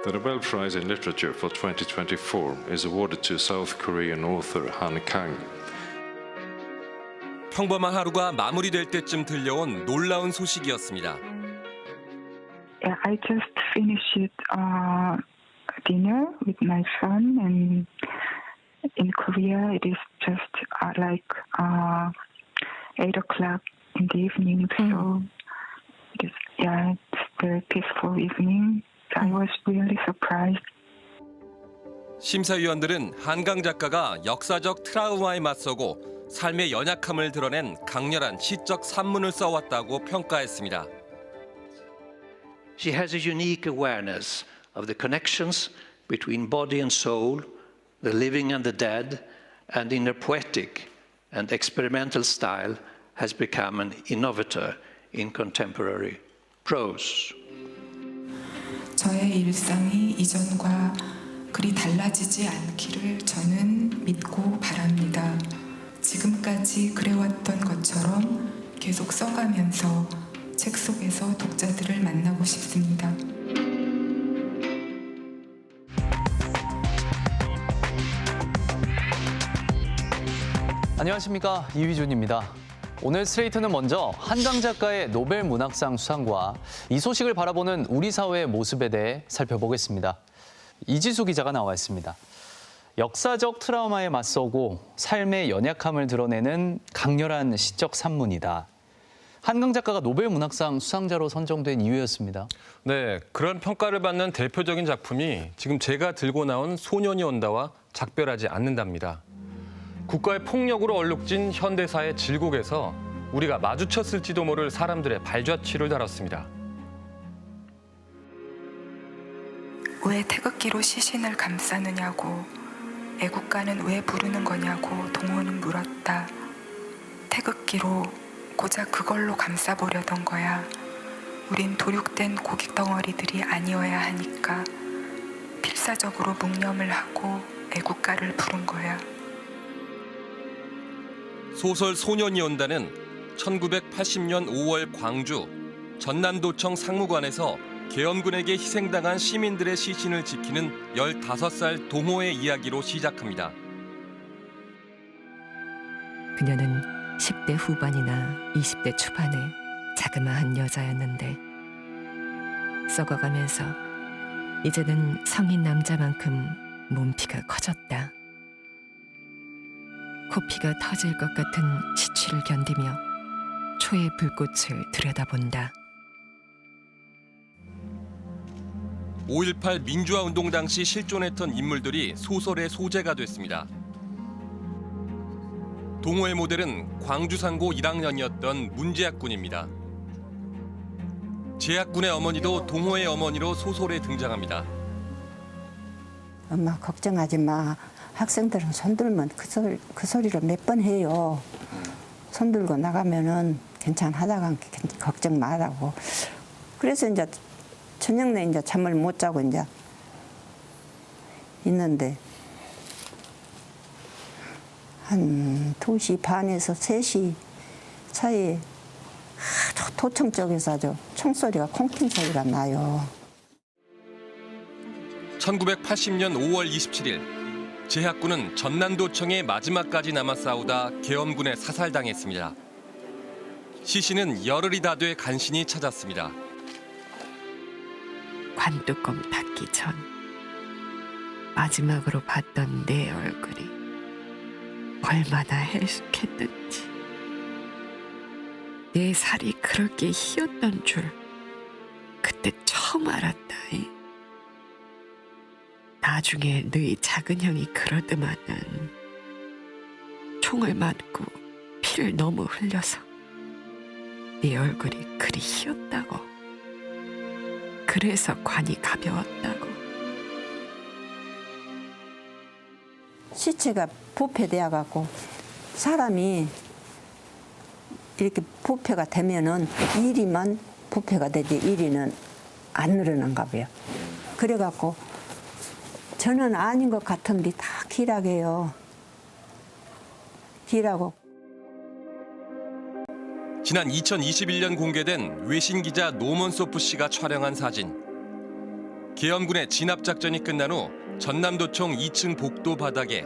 The Nobel Prize in Literature for 2024 is awarded to South Korean author Han Kang. 평범한 하루가 마무리될 때쯤 들려온 놀라운 소식이었습니다. I just finished dinner with my son, and in Korea it is just like 8 o'clock in the evening. So it's very peaceful evening. I was really surprised. 심사위원들은 한강 작가가 역사적 트라우마에 맞서고 삶의 연약함을 드러낸 강렬한 시적 산문을 써왔다고 평가했습니다. She has a unique awareness of the connections between body and soul, the living and the dead, and in her poetic and experimental style has become an innovator in contemporary prose. 저의 일상이 이전과 그리 달라지지 않기를 저는 믿고 바랍니다. 지금까지 그래왔던 것처럼 계속 써가면서 책 속에서 독자들을 만나고 싶습니다. 안녕하십니까, 이휘준입니다. 오늘 스트레이트는 먼저 한강 작가의 노벨 문학상 수상과 이 소식을 바라보는 우리 사회의 모습에 대해 살펴보겠습니다. 이지수 기자가 나와 있습니다. 역사적 트라우마에 맞서고 삶의 연약함을 드러내는 강렬한 시적 산문이다. 한강 작가가 노벨 문학상 수상자로 선정된 이유였습니다. 네, 그런 평가를 받는 대표적인 작품이 지금 제가 들고 나온 소년이 온다와 작별하지 않는답니다. 국가의 폭력으로 얼룩진 현대사의 질곡에서 우리가 마주쳤을지도 모를 사람들의 발자취를 다뤘습니다. 왜 태극기로 시신을 감싸느냐고, 애국가는 왜 부르는 거냐고 동호는 물었다. 태극기로 고작 그걸로 감싸보려던 거야. 우린 도륙된 고깃덩어리들이 아니어야 하니까 필사적으로 묵념을 하고 애국가를 부른 거야. 소설 소년이 온다는 1980년 5월 광주 전남도청 상무관에서 계엄군에게 희생당한 시민들의 시신을 지키는 15살 동호의 이야기로 시작합니다. 그녀는 10대 후반이나 20대 초반의 자그마한 여자였는데 썩어가면서 이제는 성인 남자만큼 몸피가 커졌다. 코피가 터질 것 같은 시취를 견디며 초의 불꽃을 들여다본다. 5.18 민주화운동 당시 실존했던 인물들이 소설의 소재가 됐습니다. 동호의 모델은 광주상고 1학년이었던 문재학 군입니다. 재학 군의 어머니도 동호의 어머니로 소설에 등장합니다. 엄마 걱정하지 마. 학생들은 손들면 그 소리를 몇 번 해요. 손들고 나가면은 괜찮하다가 걱정 말라고. 그래서 이제 저녁 내 이제 잠을 못 자고 이제 있는데 한 2시 반에서 3시 사이에 도청 쪽에서 아주 총소리가 콩팅 소리가 나요. 1980년 5월 27일 재학군은 전남도청에 마지막까지 남아 싸우다 계엄군에 사살당했습니다. 시신은 열흘이 다 돼 간신히 찾았습니다. 관뚜껑 닫기 전 마지막으로 봤던 내 얼굴이 얼마나 해숙했는지, 내 살이 그렇게 희었던 줄 그때 처음 알았다. 나중에 너희 작은 형이 그러더만은 총을 맞고 피를 너무 흘려서 네 얼굴이 그리 희었다고. 그래서 관이 가벼웠다고. 시체가 부패되어 갖고 사람이 이렇게 부패가 되면은 일이만 부패가 되지 일이는 안 늘어난가 봐요. 그래 갖고 저는 아닌 것 같은데 다 길하게요. 길하고. 지난 2021년 공개된 외신 기자 노먼소프 씨가 촬영한 사진. 계엄군의 진압작전이 끝난 후 전남도청 2층 복도 바닥에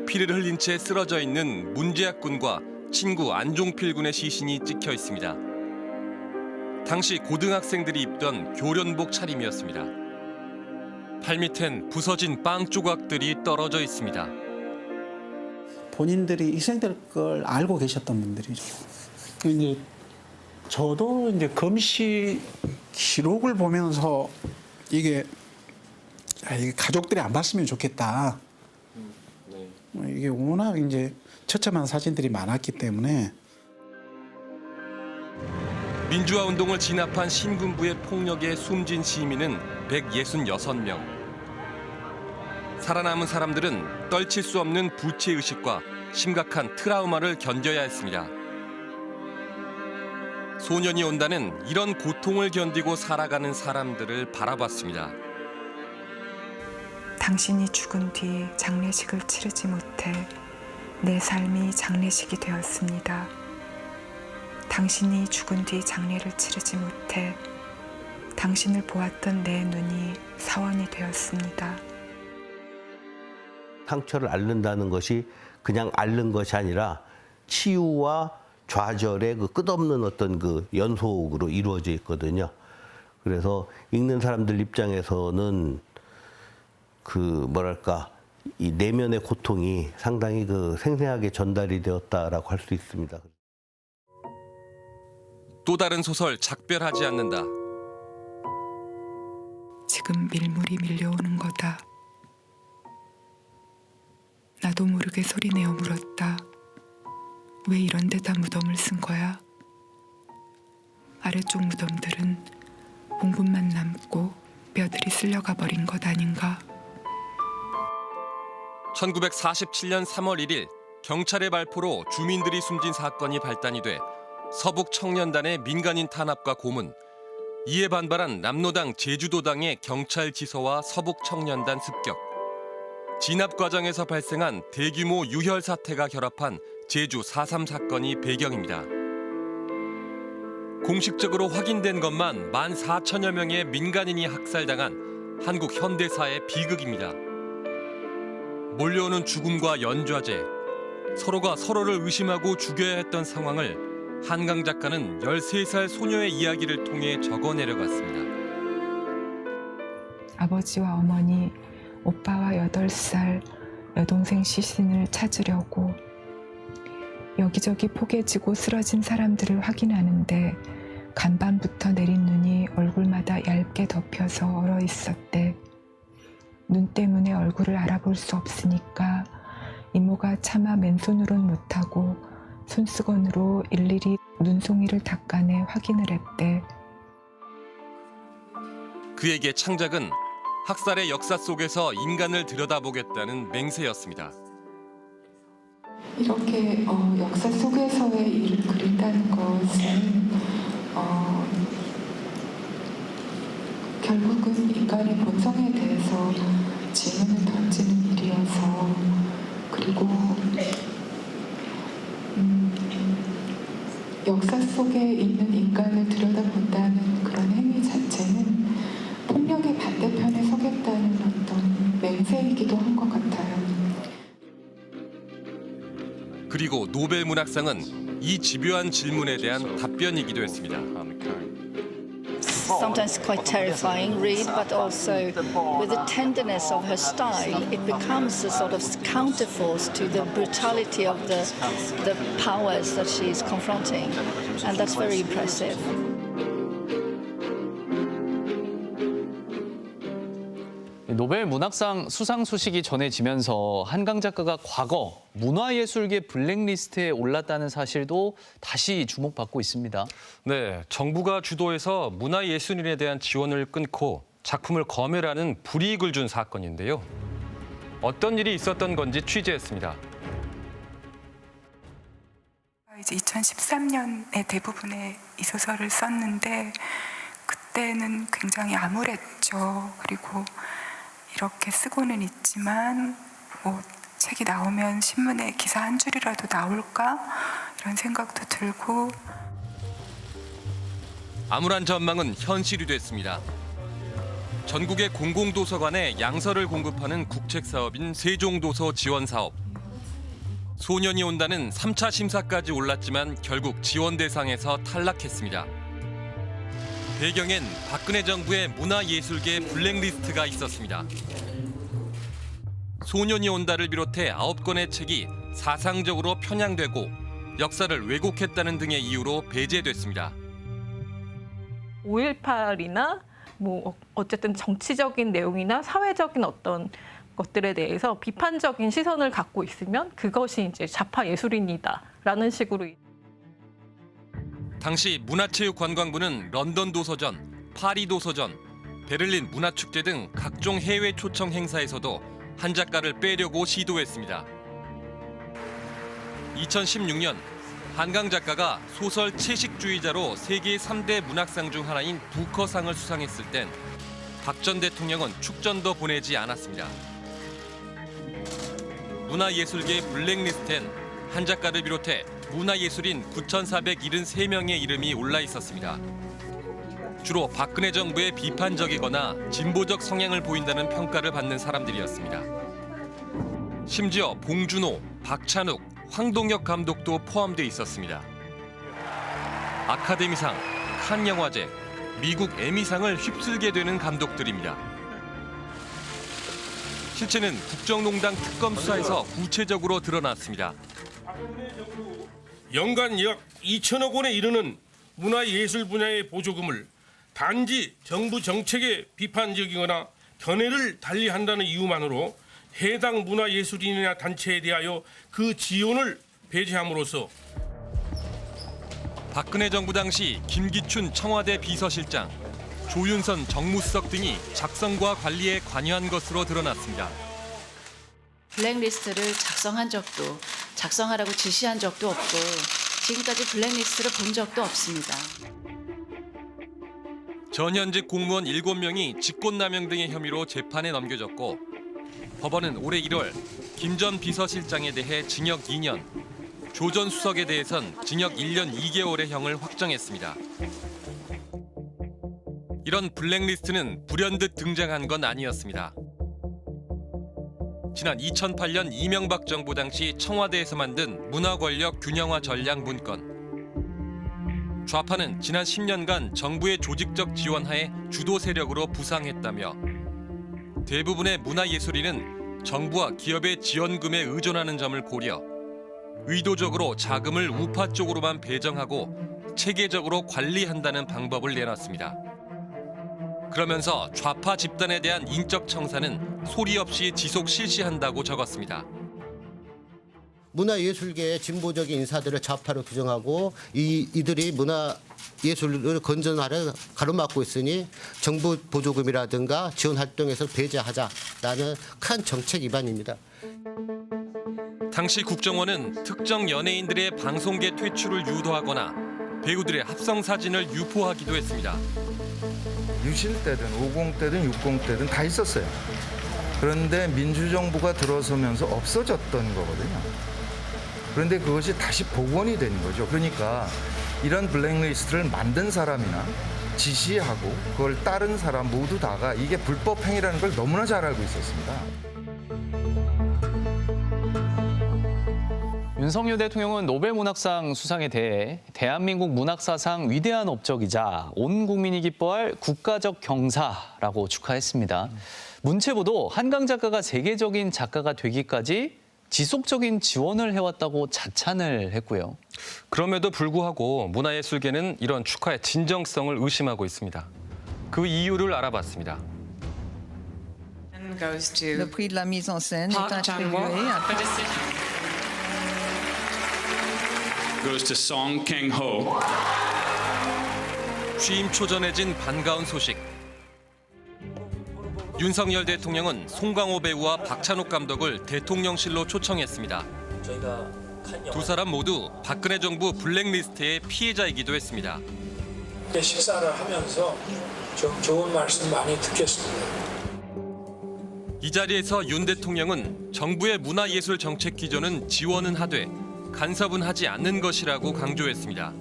피를 흘린 채 쓰러져 있는 문재학 군과 친구 안종필 군의 시신이 찍혀 있습니다. 당시 고등학생들이 입던 교련복 차림이었습니다. 팔 밑엔 부서진 빵 조각들이 떨어져 있습니다. 본인들이 희생될 걸 알고 계셨던 분들이죠. 이제 저도 이제 검시 기록을 보면서 이게 가족들이 안 봤으면 좋겠다. 이게 워낙 이제 처참한 사진들이 많았기 때문에. 민주화 운동을 진압한 신군부의 폭력에 숨진 시민은 166명. 살아남은 사람들은 떨칠 수 없는 부채의식과 심각한 트라우마를 견뎌야 했습니다. 소년이 온다는 이런 고통을 견디고 살아가는 사람들을 바라봤습니다. 당신이 죽은 뒤 장례식을 치르지 못해 내 삶이 장례식이 되었습니다. 당신이 죽은 뒤 장례를 치르지 못해 당신을 보았던 내 눈이 사원이 되었습니다. 상처를 앓는다는 것이 그냥 앓는 것이 아니라 치유와 좌절의 그 끝없는 어떤 그 연속으로 이루어져 있거든요. 그래서 읽는 사람들 입장에서는 그 뭐랄까 이 내면의 고통이 상당히 그 생생하게 전달이 되었다라고 할 수 있습니다. 또 다른 소설 작별하지 않는다. 지금 밀물이 밀려오는 거다. 나도 모르게 소리내어 물었다. 왜 이런 데다 무덤을 쓴 거야? 아래쪽 무덤들은 봉분만 남고 뼈들이 쓸려가 버린 것 아닌가? 1947년 3월 1일 경찰의 발포로 주민들이 숨진 사건이 발단이 돼 서북 청년단의 민간인 탄압과 고문, 이에 반발한 남로당 제주도당의 경찰 지서와 서북 청년단 습격, 진압 과정에서 발생한 대규모 유혈 사태가 결합한 제주 4.3 사건이 배경입니다. 공식적으로 확인된 것만 14,000여 명의 민간인이 학살당한 한국 현대사의 비극입니다. 몰려오는 죽음과 연좌제, 서로가 서로를 의심하고 죽여야 했던 상황을 한강 작가는 13살 소녀의 이야기를 통해 적어내려갔습니다. 아버지와 어머니, 오빠와 8살 여동생 시신을 찾으려고 여기저기 포개지고 쓰러진 사람들을 확인하는데 간밤부터 내린 눈이 얼굴마다 얇게 덮여서 얼어 있었대. 눈 때문에 얼굴을 알아볼 수 없으니까 이모가 차마 맨손으론 못하고 손수건으로 일일이 눈송이를 닦아내 확인을 했대. 그에게 창작은 학살의 역사 속에서 인간을 들여다보겠다는 맹세였습니다. 이렇게 역사 속에서의 일을 그린다는 것은 결국은 인간의 본성에 대해서 질문을 던지는 일이어서, 그리고 역사 속에 있는 인간을 들여다본다는 그런 행위 자체는 폭력의 반대편에 서겠다는 어떤 맹세이기도 한 것 같아요. 그리고 노벨 문학상은 이 집요한 질문에 대한 답변이기도 했습니다. Sometimes quite terrifying read, but also with the tenderness of her style, it becomes a sort of counterforce to the brutality of the powers that she is confronting, and that's very impressive. 노벨 문학상 수상 소식이 전해지면서 한강 작가가 과거 문화예술계 블랙리스트에 올랐다는 사실도 다시 주목받고 있습니다. 네, 정부가 주도해서 문화예술인에 대한 지원을 끊고 작품을 검열하는 불이익을 준 사건인데요. 어떤 일이 있었던 건지 취재했습니다. 이제 2013년에 대부분의 이 소설을 썼는데 그때는 굉장히 암울했죠. 그리고 이렇게 쓰고는 있지만 뭐 책이 나오면 신문에 기사 한 줄이라도 나올까 이런 생각도 들고. 암울한 전망은 현실이 됐습니다. 전국의 공공도서관에 양서를 공급하는 국책사업인 세종도서 지원사업. 소년이 온다는 3차 심사까지 올랐지만 결국 지원 대상에서 탈락했습니다. 배경엔 박근혜 정부의 문화예술계 블랙리스트가 있었습니다. 소년이 온다를 비롯해 9건의 책이 사상적으로 편향되고 역사를 왜곡했다는 등의 이유로 배제됐습니다. 5.18이나 뭐 어쨌든 정치적인 내용이나 사회적인 어떤 것들에 대해서 비판적인 시선을 갖고 있으면 그것이 이제 좌파 예술인이다라는 식으로. 당시 문화체육관광부는 런던 도서전, 파리 도서전, 베를린 문화축제 등 각종 해외 초청 행사에서도 한 작가를 빼려고 시도했습니다. 2016년 한강 작가가 소설 채식주의자로 세계 3대 문학상 중 하나인 부커상을 수상했을 땐 박 전 대통령은 축전도 보내지 않았습니다. 문화예술계의 블랙리스트엔 한 작가를 비롯해 문화예술인 9,473명의 이름이 올라 있었습니다. 주로 박근혜 정부에 비판적이거나 진보적 성향을 보인다는 평가를 받는 사람들이었습니다. 심지어 봉준호, 박찬욱, 황동혁 감독도 포함돼 있었습니다. 아카데미상, 칸 영화제, 미국 에미상을 휩쓸게 되는 감독들입니다. 실체는 국정농단 특검 수사에서 구체적으로 드러났습니다. 연간 약 2천억 원에 이르는 문화예술 분야의 보조금을 단지 정부 정책에 비판적이거나 견해를 달리한다는 이유만으로 해당 문화예술인이나 단체에 대하여 그 지원을 배제함으로써 박근혜 정부 당시 김기춘 청와대 비서실장, 조윤선 정무수석 등이 작성과 관리에 관여한 것으로 드러났습니다. 블랙리스트를 작성하라고 지시한 적도 없고 지금까지 블랙리스트를 본 적도 없습니다. 전현직 공무원 7명이 직권남용 등의 혐의로 재판에 넘겨졌고 법원은 올해 1월 김 전 비서실장에 대해 징역 2년, 조 전 수석에 대해선 징역 1년 2개월의 형을 확정했습니다. 이런 블랙리스트는 불현듯 등장한 건 아니었습니다. 지난 2008년 이명박 정부 당시 청와대에서 만든 문화권력 균형화 전략 문건. 좌파는 지난 10년간 정부의 조직적 지원하에 주도 세력으로 부상했다며 대부분의 문화예술인은 정부와 기업의 지원금에 의존하는 점을 고려, 의도적으로 자금을 우파 쪽으로만 배정하고 체계적으로 관리한다는 방법을 내놨습니다. 그러면서 좌파 집단에 대한 인적 청산은 소리 없이 지속 실시한다고 적었습니다. 문화예술계의 진보적인 인사들을 좌파로 규정하고 이들이 문화예술을 건전하려 가로막고 있으니 정부 보조금이라든가 지원 활동에서 배제하자라는 큰 정책 위반입니다. 당시 국정원은 특정 연예인들의 방송계 퇴출을 유도하거나 배우들의 합성 사진을 유포하기도 했습니다. 유실 때든 50 때든 60 때든 다 있었어요. 그런데 민주정부가 들어서면서 없어졌던 거거든요. 그런데 그것이 다시 복원이 된 거죠. 그러니까 이런 블랙리스트를 만든 사람이나 지시하고 그걸 따른 사람 모두 다가 이게 불법 행위라는 걸 너무나 잘 알고 있었습니다. 윤석열 대통령은 노벨문학상 수상에 대해 대한민국 문학사상 위대한 업적이자 온 국민이 기뻐할 국가적 경사라고 축하했습니다. 문체부도 한강 작가가 세계적인 작가가 되기까지 지속적인 지원을 해왔다고 자찬을 했고요. 그럼에도 불구하고 문화예술계는 이런 축하의 진정성을 의심하고 있습니다. 그 이유를 알아봤습니다. Le prix de la mise en scène est attribué goes to Song Kang-ho. 취임 초 전해진 반가운 소식. 윤석열 대통령은 송강호 배우와 박찬욱 감독을 대통령실로 초청했습니다. 두 사람 모두 박근혜 정부 블랙리스트의 피해자이기도 했습니다. 식사를 하면서 좀 좋은 말씀 많이 듣겠습니다. 이 자리에서 윤 대통령은 정부의 문화예술 정책 기조는 지원은 하되 간섭은 하지 않는 것이라고 강조했습니다.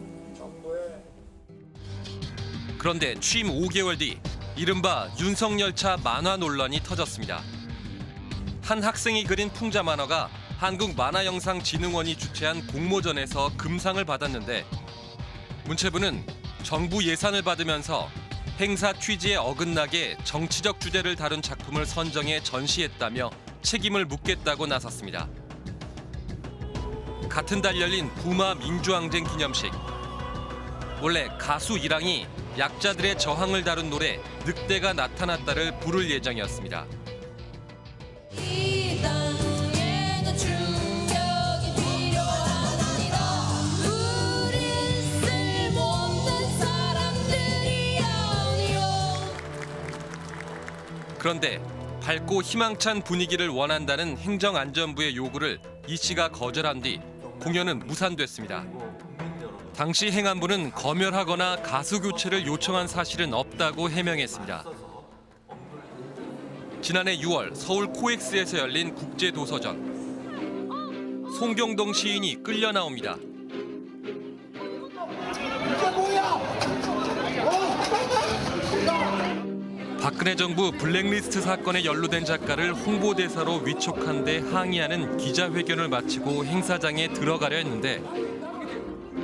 그런데 취임 5개월 뒤 이른바 윤석열차 만화 논란이 터졌습니다. 한 학생이 그린 풍자 만화가 한국만화영상진흥원이 주최한 공모전에서 금상을 받았는데 문체부는 정부 예산을 받으면서 행사 취지에 어긋나게 정치적 주제를 다룬 작품을 선정해 전시했다며 책임을 묻겠다고 나섰습니다. 같은 달 열린 부마 민주항쟁 기념식. 원래 가수 이랑이 약자들의 저항을 다룬 노래 늑대가 나타났다를 부를 예정이었습니다. 그런데 밝고 희망찬 분위기를 원한다는 행정안전부의 요구를 이 씨가 거절한 뒤 공연은 무산됐습니다. 당시 행안부는 검열하거나 가수 교체를 요청한 사실은 없다고 해명했습니다. 지난해 6월 서울 코엑스에서 열린 국제도서전. 송경동 시인이 끌려 나옵니다. 박근혜 정부 블랙리스트 사건에 연루된 작가를 홍보대사로 위촉한 데 항의하는 기자회견을 마치고 행사장에 들어가려 했는데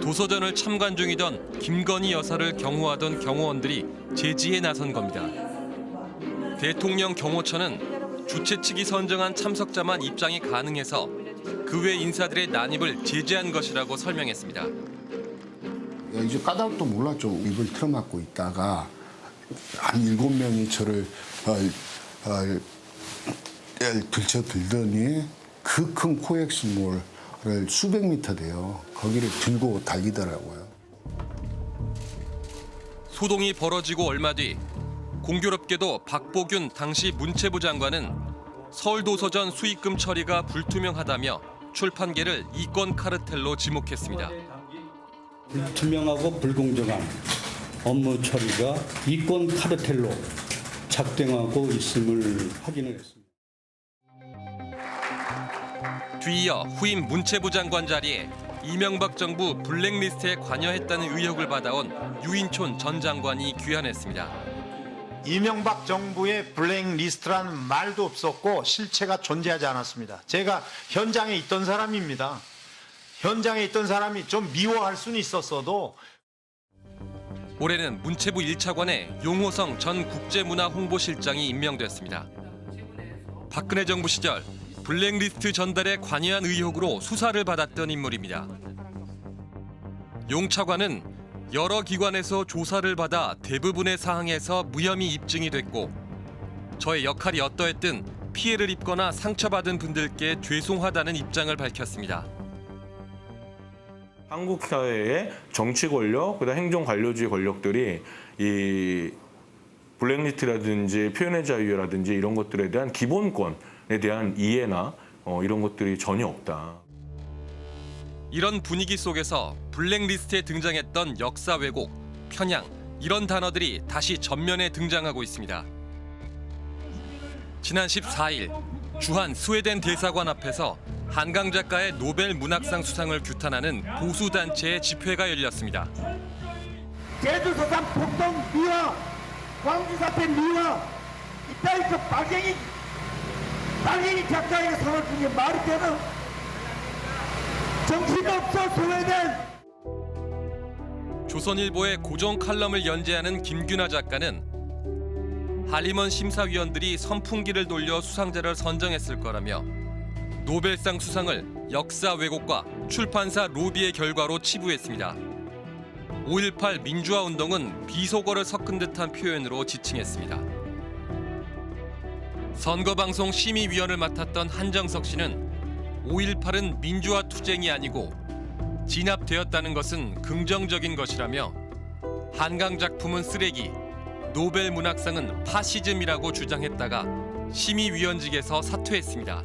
도서전을 참관 중이던 김건희 여사를 경호하던 경호원들이 제지에 나선 겁니다. 대통령 경호처는 주최 측이 선정한 참석자만 입장이 가능해서 그 외 인사들의 난입을 제재한 것이라고 설명했습니다. 이제 까닭도 몰랐죠. 입을 틀어막고 있다가 한 7명이 저를 들쳐들더니 그 큰 코엑스몰을 수백 미터 돼요. 거기를 들고 달리더라고요. 소동이 벌어지고 얼마 뒤 공교롭게도 박보균 당시 문체부 장관은 서울도서전 수익금 처리가 불투명하다며 출판계를 이권 카르텔로 지목했습니다. 불투명하고 불공정한 업무 처리가 이권 카르텔로 작동하고 있음을 확인을 했습니다. 뒤이어 후임 문체부 장관 자리에 이명박 정부 블랙리스트에 관여했다는 의혹을 받아온 유인촌 전 장관이 귀환했습니다. 이명박 정부의 블랙리스트라는 말도 없었고 실체가 존재하지 않았습니다. 제가 현장에 있던 사람입니다. 현장에 있던 사람이 좀 미워할 수는 있었어도 올해는 문체부 1차관에 용호성 전 국제문화홍보실장이 임명됐습니다. 박근혜 정부 시절 블랙리스트 전달에 관여한 의혹으로 수사를 받았던 인물입니다. 용 차관은 여러 기관에서 조사를 받아 대부분의 사항에서 무혐의 입증이 됐고 저의 역할이 어떠했든 피해를 입거나 상처받은 분들께 죄송하다는 입장을 밝혔습니다. 한국 사회의 정치 권력, 그다음 행정 관료주의 권력들이 이 블랙리스트라든지 표현의 자유라든지 이런 것들에 대한 기본권에 대한 이해나 이런 것들이 전혀 없다. 이런 분위기 속에서 블랙리스트에 등장했던 역사 왜곡, 편향 이런 단어들이 다시 전면에 등장하고 있습니다. 지난 14일 주한 스웨덴 대사관 앞에서 한강 작가의 노벨 문학상 수상을 규탄하는 보수단체의 집회가 열렸습니다. 제주서산 폭동 미화, 광주 사태 미화, 이따위 그 빨갱이 작가에게 상을 준 게 말이 되나? 정신이 없어 스웨덴! 조선일보의 고정 칼럼을 연재하는 김규나 작가는 한림원 심사위원들이 선풍기를 돌려 수상자를 선정했을 거라며 노벨상 수상을 역사 왜곡과 출판사 로비의 결과로 치부했습니다. 5.18 민주화 운동은 비속어를 섞은 듯한 표현으로 지칭했습니다. 선거방송 심의위원을 맡았던 한정석 씨는 5.18은 민주화 투쟁이 아니고 진압되었다는 것은 긍정적인 것이라며 한강 작품은 쓰레기, 노벨 문학상은 파시즘이라고 주장했다가 심의위원직에서 사퇴했습니다.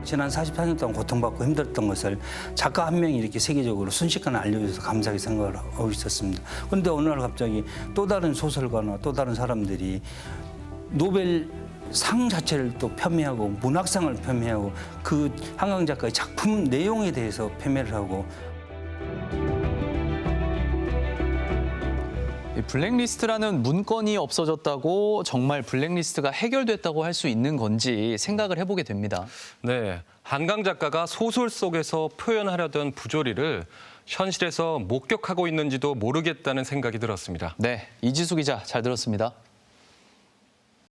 지난 44년 동안 고통받고 힘들었던 것을 작가 한 명이 이렇게 세계적으로 순식간에 알려줘서 감사하게 생각을 하고 있었습니다. 그런데 어느 날 갑자기 또 다른 소설가나 또 다른 사람들이 노벨상 자체를 또 폄훼하고 문학상을 폄훼하고 그 한강 작가의 작품 내용에 대해서 폄훼를 하고 블랙리스트라는 문건이 없어졌다고 정말 블랙리스트가 해결됐다고 할 수 있는 건지 생각을 해보게 됩니다. 네, 한강 작가가 소설 속에서 표현하려던 부조리를 현실에서 목격하고 있는지도 모르겠다는 생각이 들었습니다. 네, 이지수 기자 잘 들었습니다.